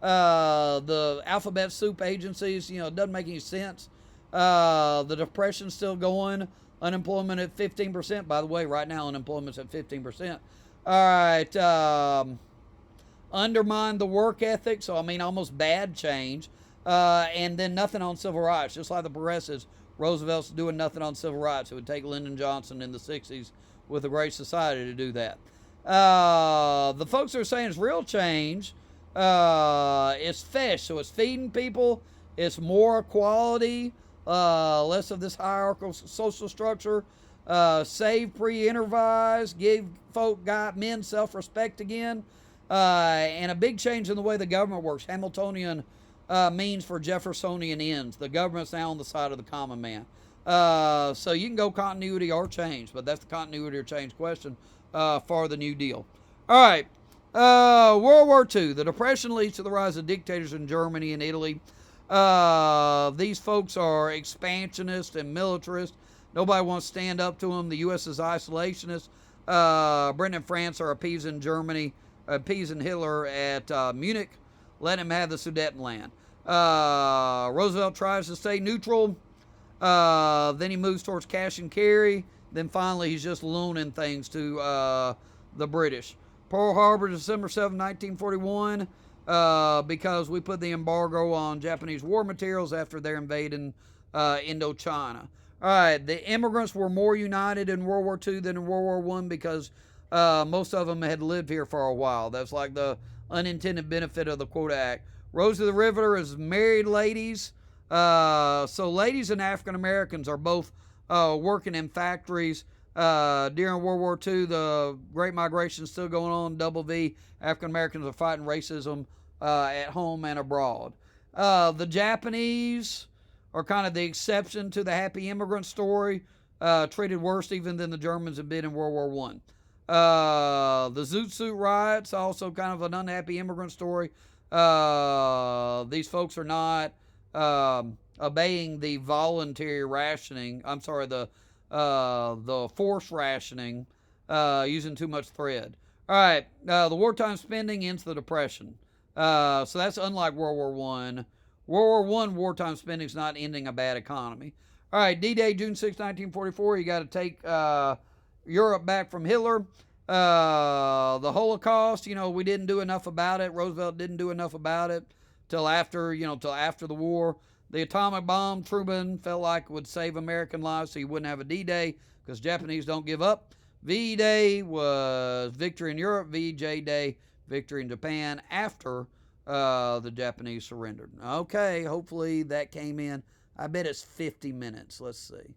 The alphabet soup agencies, it doesn't make any sense. The depression's still going. Unemployment at 15%. By the way, right now unemployment's at 15%. All right. Undermine the work ethic. So, almost bad change. And then nothing on civil rights. Just like the progressives, Roosevelt's doing nothing on civil rights. It would take Lyndon Johnson in the 60s with the Great Society to do that. The folks that are saying it's real change, it's fish. So it's feeding people. It's more equality. Less of this hierarchical social structure. Save pre-intervise. Give men self-respect again. And a big change in the way the government works. Hamiltonian means for Jeffersonian ends. The government's now on the side of the common man. So you can go continuity or change, but that's the continuity or change question for the New Deal. All right. World War II. The Depression leads to the rise of dictators in Germany and Italy. These folks are expansionist and militarist. Nobody wants to stand up to them. The U.S. is isolationist. Britain and France are appeasing Hitler at Munich. Let him have the Sudetenland. Roosevelt tries to stay neutral. Then he moves towards cash and carry. Then finally he's just loaning things to the British. Pearl Harbor, December 7, 1941. Because we put the embargo on Japanese war materials after their invading Indochina. All right, the immigrants were more united in World War II than in World War I because most of them had lived here for a while. That's like the unintended benefit of the Quota Act. Rose of the Riveter is married ladies. So ladies and African Americans are both working in factories. During World War II, the Great Migration is still going on. Double V, African Americans are fighting racism at home and abroad. The Japanese are kind of the exception to the happy immigrant story, treated worse even than the Germans have been in World War I. The Zoot Suit riots, also kind of an unhappy immigrant story. These folks are not obeying the voluntary rationing. The forced rationing, using too much thread. All right, the wartime spending ends the Depression. So that's unlike World War I. World War I wartime spending is not ending a bad economy. All right, D-Day, June 6, 1944. You got to take Europe back from Hitler. The Holocaust, we didn't do enough about it. Roosevelt didn't do enough about it till after the war. The atomic bomb, Truman felt like it would save American lives so he wouldn't have a D-Day because Japanese don't give up. V-Day was victory in Europe. VJ Day, victory in Japan after the Japanese surrendered. Okay, hopefully that came in. I bet it's 50 minutes. Let's see.